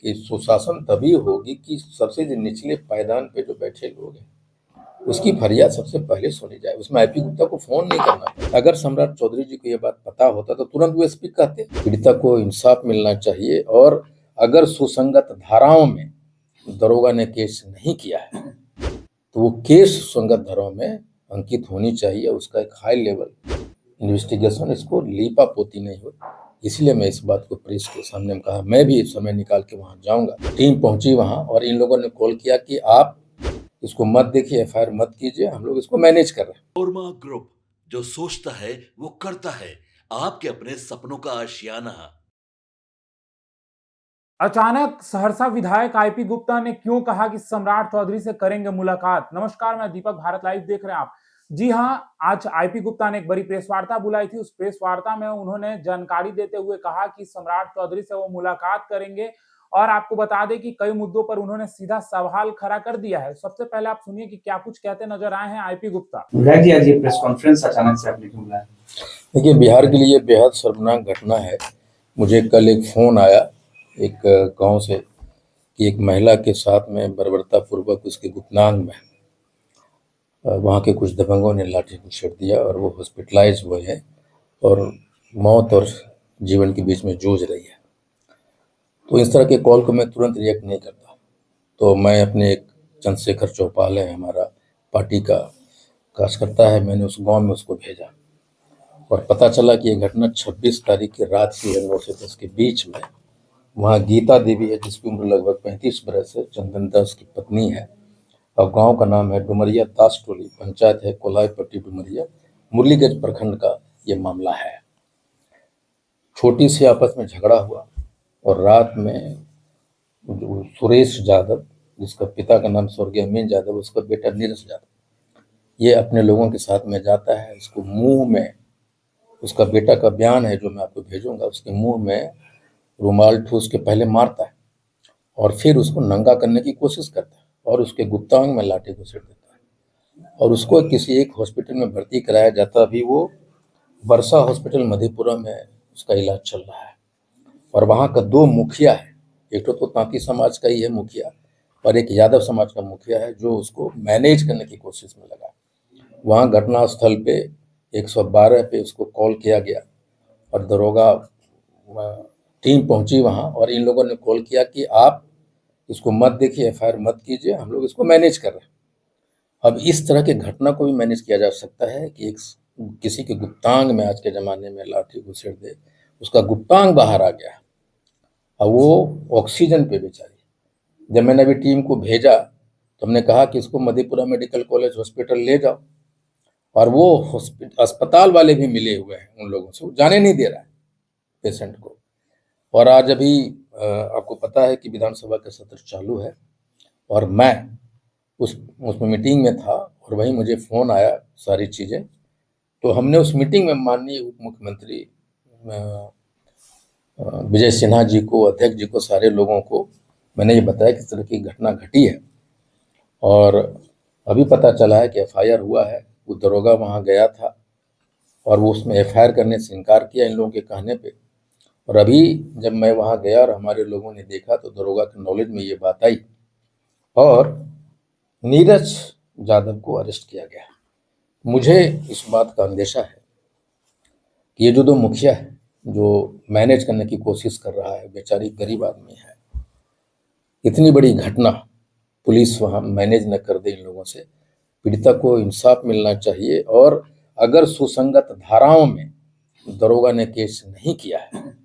कि सुशासन तभी होगी कि सबसे जो निचले पायदान पे जो बैठे लोग हैं उसकी फरियाद सबसे पहले सुनी जाए। उसमें आईपी गुप्ता को फोन नहीं करना पड़ा। अगर सम्राट चौधरी जी को ये बात पता होता तो तुरंत वो एसपी कहते। पीड़िता को इंसाफ मिलना चाहिए और अगर सुसंगत धाराओं में दरोगा ने केस नहीं किया है तो वो केस सुसंगत धाराओं में अंकित होनी चाहिए। उसका एक हाई लेवल इन्वेस्टिगेशन, इसको लीपा पोती नहीं हो। इसलिए मैं इस बात को प्रेस के सामने कहा। मैं भी समय निकाल के वहां जाऊंगा। टीम पहुंची वहां और इन लोगों ने कॉल किया कि आप इसको मत देखिए, एफआईआर मत कीजिए, हम लोग इसको मैनेज कर रहे हैं। ओरमा ग्रुप, जो सोचता है वो करता है। आपके अपने सपनों का आशियाना। अचानक सहरसा विधायक आईपी गुप्ता ने क्यों कहा कि सम्राट चौधरी से करेंगे मुलाकात। नमस्कार, मैं दीपक, भारत लाइव देख रहे हैं आप। जी हां, आज आईपी गुप्ता ने एक बड़ी प्रेस वार्ता बुलाई थी। उस प्रेस वार्ता में उन्होंने जानकारी देते हुए कहा कि सम्राट चौधरी से वो मुलाकात करेंगे और आपको बता दें कि कई मुद्दों पर उन्होंने सीधा सवाल खड़ा कर दिया है। सबसे पहले आप सुनिए कि क्या कुछ कहते नजर आए हैं आईपी गुप्ता। विधायक जी, आज ये प्रेस कॉन्फ्रेंस अचानक से आपने क्यों बुलाया? देखिए, बिहार के लिए बेहद शर्मनाक घटना है। मुझे कल एक फोन आया एक गांव से कि एक महिला के साथ में बर्बरतापूर्वक उसके गुप्तांग में वहाँ के कुछ दबंगों ने लाठी घुसेड़ दिया और वो हॉस्पिटलाइज हुए हैं और मौत और जीवन के बीच में जूझ रही है। तो इस तरह के कॉल को मैं तुरंत रिएक्ट नहीं करता। तो मैं अपने एक चंद्रशेखर चौपाल है, हमारा पार्टी का कार्यकर्ता है, मैंने उस गांव में उसको भेजा और पता चला कि ये घटना 26 तारीख की रात की है। 9 से 10 के बीच में वहाँ गीता देवी है जिसकी उम्र लगभग 35 बरस है, चंदन दास की पत्नी है और गांव का नाम है डुमरिया दास टोली, पंचायत है कोलाईपट्टी डुमरिया, मुरलीगंज प्रखंड का ये मामला है। छोटी सी आपस में झगड़ा हुआ और रात में जो सुरेश यादव, जिसका पिता का नाम स्वर्गीय अमीन यादव, उसका बेटा नीरज यादव, ये अपने लोगों के साथ में जाता है। इसको मुंह में, उसका बेटा का बयान है जो मैं आपको भेजूंगा, उसके मुंह में रुमाल ठूस के पहले मारता है और फिर उसको नंगा करने की कोशिश करता है और उसके गुप्तांग में लाठी घुसेड़ देता है और उसको किसी एक हॉस्पिटल में भर्ती कराया जाता। अभी वो वर्षा हॉस्पिटल मधेपुरा में उसका इलाज चल रहा है और वहाँ का 2 मुखिया है, एक तो तांती समाज का ही है मुखिया और एक यादव समाज का मुखिया है जो उसको मैनेज करने की कोशिश में लगा। वहाँ घटनास्थल पे 112 पे उसको कॉल किया गया और दरोगा टीम पहुंची वहाँ और इन लोगों ने कॉल किया कि आप इसको मत देखिए, एफआईआर मत कीजिए, हम लोग इसको मैनेज कर रहे हैं। अब इस तरह के घटना को भी मैनेज किया जा सकता है कि एक किसी के गुप्तांग में आज के ज़माने में लाठी घुसेड़ दे, उसका गुप्तांग बाहर आ गया और वो ऑक्सीजन पे बेचारी। जब मैंने अभी टीम को भेजा तो हमने कहा कि इसको मधेपुरा मेडिकल कॉलेज हॉस्पिटल ले जाओ और वो अस्पताल वाले भी मिले हुए हैं उन लोगों से, वो जाने नहीं दे रहा है पेशेंट को। और आज अभी आपको पता है कि विधानसभा का सत्र चालू है और मैं उसमें मीटिंग में था और वहीं मुझे फ़ोन आया सारी चीज़ें। तो हमने उस मीटिंग में माननीय उप मुख्यमंत्री विजय सिन्हा जी को, अध्यक्ष जी को, सारे लोगों को मैंने ये बताया कि इस तरह की घटना घटी है और अभी पता चला है कि एफआईआर हुआ है। वो दरोगा वहाँ गया था और वो उसमें एफआईआर करने से इनकार किया इन लोगों के कहने पे। और अभी जब मैं वहाँ गया और हमारे लोगों ने देखा तो दरोगा के नॉलेज में ये बात आई और नीरज यादव को अरेस्ट किया गया। मुझे इस बात का अंदेशा है कि ये जो 2 मुखिया है जो मैनेज करने की कोशिश कर रहा है, बेचारी गरीब आदमी है, इतनी बड़ी घटना पुलिस वहाँ मैनेज न कर दे इन लोगों से। पीड़िता को इंसाफ मिलना चाहिए और अगर सुसंगत धाराओं में दरोगा ने केस नहीं किया है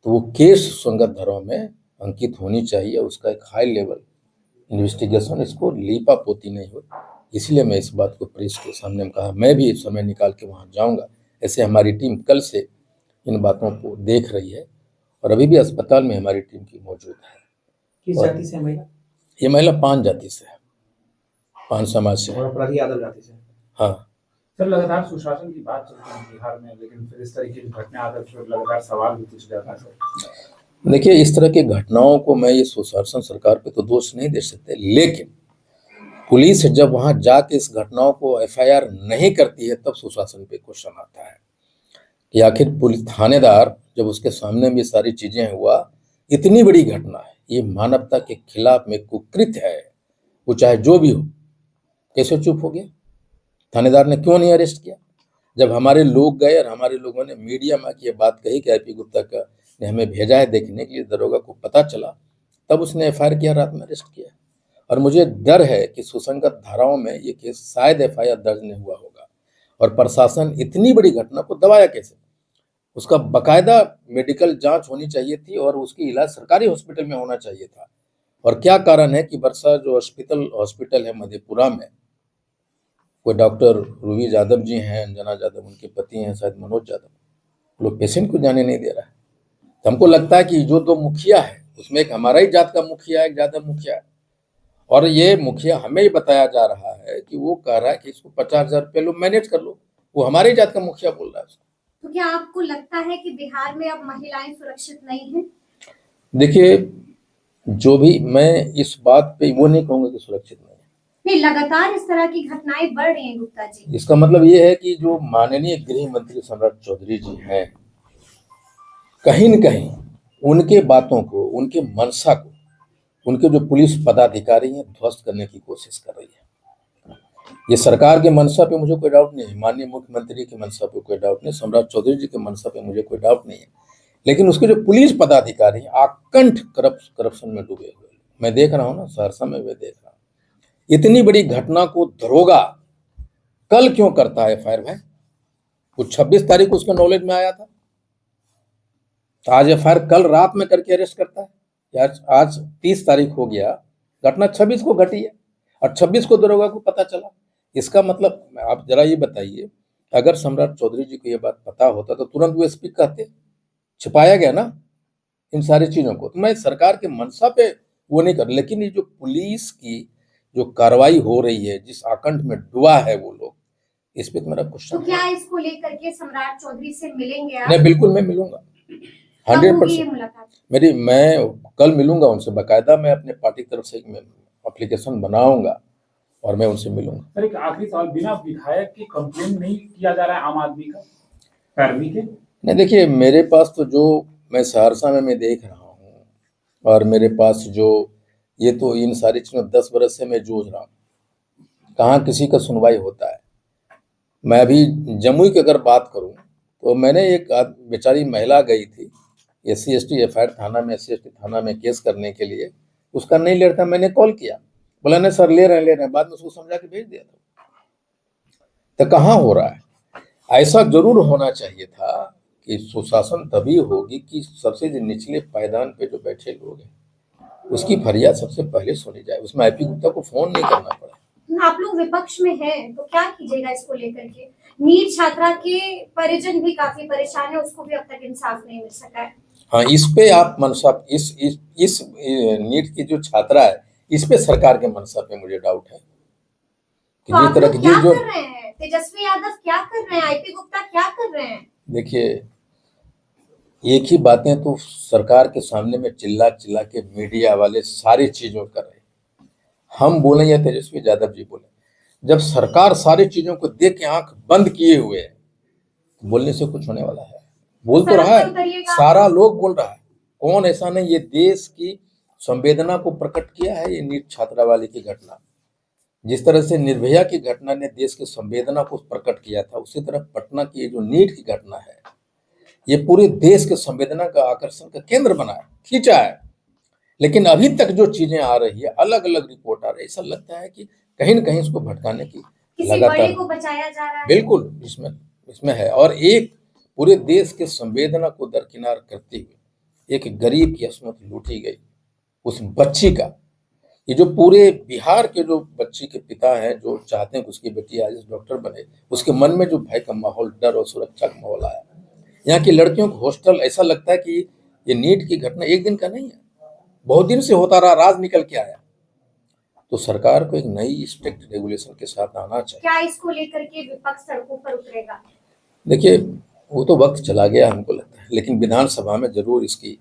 तो वो केस सुसंगत धाराओं में अंकित होनी चाहिए। उसका एक हाई लेवल इन्वेस्टिगेशन, इसको लीपा पोती नहीं हो। इसलिए मैं इस बात को प्रेस के सामने कहा। मैं भी समय निकाल के वहाँ जाऊँगा। ऐसे हमारी टीम कल से इन बातों को देख रही है और अभी भी अस्पताल में हमारी टीम की मौजूद है। किस जाति से महिला? ये महिला 5 जाति से है, 5 समाज से है। और अपराधी यादव जाति से? हाँ सर, लगातार सुशासन की बात चल रही है बिहार में, लेकिन फिर इस तरीके की घटना आकर फिर लगातार सवाल भी पूछ जाता है सर। देखिए, इस तरह की घटनाओं को मैं ये सुशासन सरकार पे तो दोष नहीं दे सकते, लेकिन पुलिस जब वहां जाके इस घटनाओं को एफआईआर नहीं करती है तब सुशासन पे क्वेश्चन आता है कि आखिर पुलिस थानेदार जब उसके सामने भी सारी चीजें हुआ, इतनी बड़ी घटना है, ये मानवता के खिलाफ में कुकृत्य है, वो चाहे जो भी हो। कैसे चुप हो गया? थानेदार ने क्यों नहीं अरेस्ट किया? जब हमारे लोग गए और हमारे लोगों ने मीडिया में आके ये बात कही कि आईपी गुप्ता का ने हमें भेजा है देखने के लिए, दरोगा को पता चला, तब उसने एफआईआर किया, रात में अरेस्ट किया। और मुझे डर है कि सुसंगत धाराओं में ये केस शायद एफआईआर दर्ज नहीं हुआ होगा, और प्रशासन इतनी बड़ी घटना को दबाया कैसे? उसका बकायदा मेडिकल जांच होनी चाहिए थी और उसकी इलाज सरकारी हॉस्पिटल में होना चाहिए था। और क्या कारण है कि वर्षा जो हॉस्पिटल है मधेपुरा में, कोई डॉक्टर रूही यादव जी हैं, अंजना यादव उनके पति हैं, शायद मनोज यादव, लोग पेशेंट को जाने नहीं दे रहा है। तो हमको लगता है कि जो दो मुखिया है उसमें एक हमारा ही जात का मुखिया है, एक यादव मुखिया है, और ये मुखिया हमें ही बताया जा रहा है कि वो कह रहा है कि इसको 50,000 रुपये लो, मैनेज कर लो। वो हमारे ही जात का मुखिया बोल रहा है उसको। तो क्या आपको लगता है कि बिहार में अब महिलाएं सुरक्षित नहीं हैं? देखिए, जो भी, मैं इस बात पे वो नहीं कहूंगा कि सुरक्षित नहीं है। नहीं, लगातार इस तरह की घटनाएं बढ़ रही हैं गुप्ता जी। इसका मतलब ये है कि जो माननीय गृह मंत्री सम्राट चौधरी जी हैं, कहीं न कहीं उनके बातों को, उनके मंशा को, उनके जो पुलिस पदाधिकारी हैं ध्वस्त करने की कोशिश कर रही है। ये सरकार के मंशा पे मुझे कोई डाउट नहीं है, माननीय मुख्यमंत्री की मंशा पे कोई डाउट नहीं, सम्राट चौधरी जी के मंशा पे मुझे कोई डाउट नहीं है, लेकिन उसके जो पुलिस पदाधिकारी हैं आकंठ करप्शन में डूबे हुए, मैं देख रहा हूँ ना, सहरसा में मैं देख रहा हूँ। इतनी बड़ी घटना को दरोगा कल क्यों करता है एफआईआर भाई? कुछ 26 तारीख को उसका नॉलेज में आया था, तो आज एफआईआर कल रात में करके अरेस्ट करता है। आज 30 तारीख हो गया, घटना 26 को घटी है और 26 को दरोगा को पता चला। इसका मतलब आप जरा ये बताइए, अगर सम्राट चौधरी जी को ये बात पता होता तो तुरंत वो एसपी कहते, छिपाया गया ना इन सारी चीजों को। तो मैं सरकार के मंशा पे वो नहीं कर, लेकिन ये जो पुलिस की जो कार्रवाई हो रही है, जिस आकंठ में डूबा है वो लोग, इस पे तो मेरा क्वेश्चन तो क्या इसको लेकर के सम्राट चौधरी से मिलेंगे आप? नहीं, बिल्कुल मैं मिलूंगा, कब होगी ये 100%। मुलाकात? मैं कल मिलूंगा उनसे, बाकायदा मैं अपने पार्टी की तरफ से एक एप्लीकेशन बनाऊंगा और मैं उनसे मिलूंगा। सर, एक आखिरी सवाल, बिना विधायक की कंप्लेन नहीं किया जा रहा है आम आदमी का पैरवी के? नहीं, देखिए, मेरे पास तो जो मैं सहरसा में मैं देख रहा हूँ, और मेरे पास जो ये तो इन सारी चीज़ों 10 बरस से मैं जूझ रहा हूँ, कहाँ किसी का सुनवाई होता है। मैं अभी जमुई की अगर बात करूँ तो मैंने एक बेचारी महिला गई थी SC/ST एफआईआर थाना में, SC/ST थाना में केस करने के लिए, उसका नहीं ले रहा था। मैंने कॉल किया, बोला नहीं सर ले रहे हैं, बाद में उसको समझा के भेज दिया था। तो कहाँ हो रहा है? ऐसा जरूर होना चाहिए था कि सुशासन तभी होगी कि सबसे जो निचले पायदान पे जो बैठे लोग हैं उसकी फरियाद सबसे पहले सुनी जाए। उसमें आईपी गुप्ता को फोन नहीं करना पड़ा। आप लोग विपक्ष में हैं तो क्या कीजिएगा इसको लेकर के? नीट छात्रा के परिजन भी काफी परेशान है, उसको भी अब तक इंसाफ नहीं मिल सका है। हाँ, इस पे आप मनसा, इस नीट की जो छात्रा है, इस पे सरकार के मनसा पे मुझे डाउट है कि तो जिस आप तरह लोग की क्या जो, कर रहे हैं? तेजस्वी यादव क्या कर रहे हैं? आईपी गुप्ता क्या कर रहे हैं? देखिए, एक ही बातें तो सरकार के सामने में चिल्ला चिल्ला के मीडिया वाले सारी चीजों कर रहे हैं। हम बोले या तेजस्वी यादव जी बोले, जब सरकार सारी चीजों को देख के आंख बंद किए हुए है, तो बोलने से कुछ होने वाला है? बोल तो रहा है, सारा लोग बोल रहा है, कौन ऐसा नहीं। ये देश की संवेदना को प्रकट किया है ये नीट छात्रावाली की घटना। जिस तरह से निर्भया की घटना ने देश की संवेदना को प्रकट किया था, उसी तरह पटना की ये जो नीट की घटना है, ये पूरे देश के संवेदना का आकर्षण का केंद्र बना है, खींचा है। लेकिन अभी तक जो चीजें आ रही है, अलग अलग रिपोर्ट आ रही है, ऐसा लगता है कि कहीं न कहीं इसको भटकाने की किसी बड़े को बचाया जा रहा है। बिल्कुल इसमें है। और एक पूरे देश के संवेदना को दरकिनार करते हुए एक गरीब की अस्मत लूटी गई, उस बच्ची का, ये जो पूरे बिहार के जो बच्ची के पिता हैं, जो चाहते हैं कि उसकी बेटी आज डॉक्टर बने, उसके मन में जो भय का माहौल, डर और सुरक्षा का माहौल आया। यहाँ की लड़कियों को हॉस्टल, ऐसा लगता है कि ये नीट की घटना एक दिन का नहीं है, बहुत दिन से होता रहा, राज निकल के आया। तो सरकार को एक नई स्ट्रिक्ट रेगुलेशन के साथ आना चाहिए। क्या इसको लेकर के विपक्ष सड़कों पर उतरेगा? देखिए, वो तो वक्त चला गया हमको लगता है, लेकिन विधानसभा में जरूर इसकी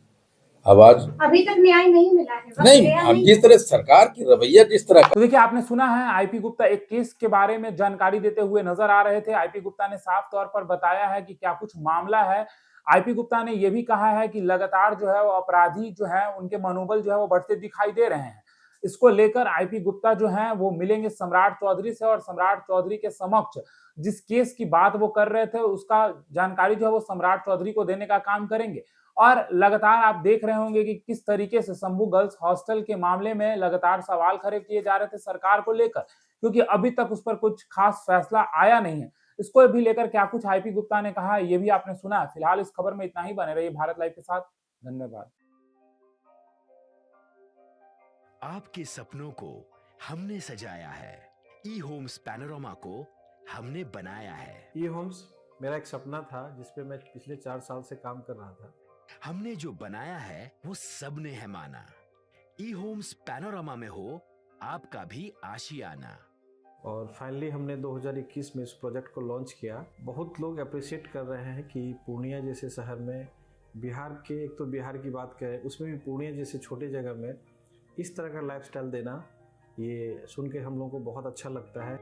आवाज, अभी तक न्याय नहीं मिला है। नहीं, हम जिस तरह सरकार की रवैया जिस तरह। तो देखिए, आपने सुना है आईपी गुप्ता एक केस के बारे में जानकारी देते हुए नजर आ रहे थे। आईपी गुप्ता ने साफ तौर पर बताया है कि क्या कुछ मामला है, आईपी गुप्ता ने यह भी कहा है कि लगातार जो है वो अपराधी जो है उनके मनोबल जो है वो बढ़ते दिखाई दे रहे हैं। इसको लेकर आईपी गुप्ता जो है वो मिलेंगे सम्राट चौधरी से और सम्राट चौधरी के समक्ष जिस केस की बात वो कर रहे थे उसका जानकारी जो है वो सम्राट चौधरी को देने का काम करेंगे। और लगातार आप देख रहे होंगे कि किस तरीके से शंभू गर्ल्स हॉस्टल के मामले में लगातार सवाल खड़े किए जा रहे थे सरकार को लेकर, क्योंकि अभी तक उस पर कुछ खास फैसला आया नहीं है। इसको भी लेकर क्या कुछ आईपी गुप्ता ने कहा ये भी आपने सुना। फिलहाल इस खबर में इतना ही। बने रहिए भारत लाइव के साथ। धन्यवाद। आपके सपनों को हमने सजाया है, ई होम्स पैनोरामा को हमने बनाया है। ई होम्स मेरा एक सपना था जिसपे मैं पिछले 4 साल से काम कर रहा था। हमने जो बनाया है वो सबने है माना। ई होम्स पैनोरामा में हो आपका भी आशियाना। और फाइनली हमने 2021 में इस प्रोजेक्ट को लॉन्च किया। बहुत लोग अप्रिशिएट कर रहे हैं कि पूर्णिया जैसे शहर में बिहार के, एक तो बिहार की बात करें उसमें भी पूर्णिया जैसे छोटे जगह में इस तरह का लाइफस्टाइल देना, ये सुन के हम लोगों को बहुत अच्छा लगता है।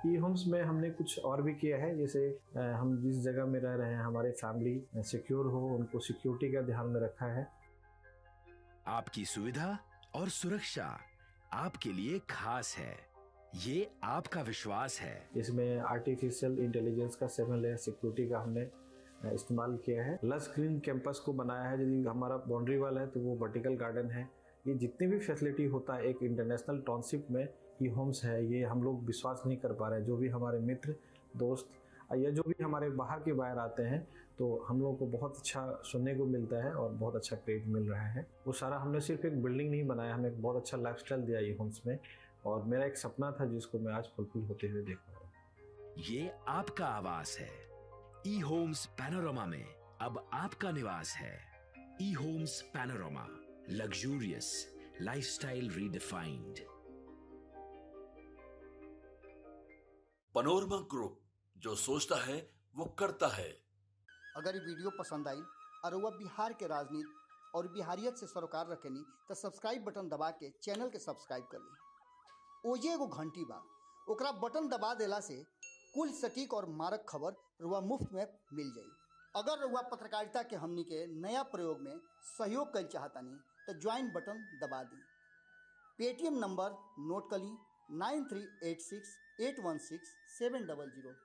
ई होम्स में हमने कुछ और भी किया है, जैसे हम जिस जगह में रह रहे हैं हमारे फैमिली सिक्योर हो, उनको सिक्योरिटी का ध्यान में रखा है। आपकी सुविधा और सुरक्षा आपके लिए खास है, ये आपका विश्वास है। इसमें आर्टिफिशियल इंटेलिजेंस का 7 लेयर सिक्योरिटी का हमने इस्तेमाल किया है। लस ग्रीन कैंपस को बनाया है। यदि हमारा बाउंड्री वाल है तो वो वर्टिकल गार्डन है। ये जितनी भी फैसिलिटी होता है एक इंटरनेशनल टाउनशिप में ई होम्स है, ये हम लोग विश्वास नहीं कर पा रहे हैं। जो भी हमारे मित्र दोस्त या जो भी हमारे बाहर के बाहर आते हैं तो हम लोगों को बहुत अच्छा सुनने को मिलता है और बहुत अच्छा क्रेडिट मिल रहा है। वो सारा हमने सिर्फ एक बिल्डिंग नहीं बनाया, हमें एक बहुत अच्छा लाइफस्टाइल दिया ई होम्स में, और मेरा एक सपना था जिसको मैं आज फुलफिल होते हुए देख रहा हूँ। ये आपका आवास है। ई होम्स पैनोरामा में अब आपका निवास है। E homes Panorama, luxurious lifestyle redefined. Panorama group, जो सोचता है वो करता है। अगर ये वीडियो पसंद आई और वह बिहार के राजनीति और बिहारियत से सरोकार रखेनी तो सब्सक्राइब बटन दबा के चैनल के सब्सक्राइब कर ली। ओजे एगो घंटी बा, ओकरा बटन दबा देला से कुल सटीक और मारक खबर रुआ मुफ्त में मिल जाई। अगर रुआ पत्रकारिता के हमनी के नया प्रयोग में सहयोग कर चाहतानी तो ज्वाइन बटन दबा दी। पेटीएम नंबर नोट कर ली 9386816700।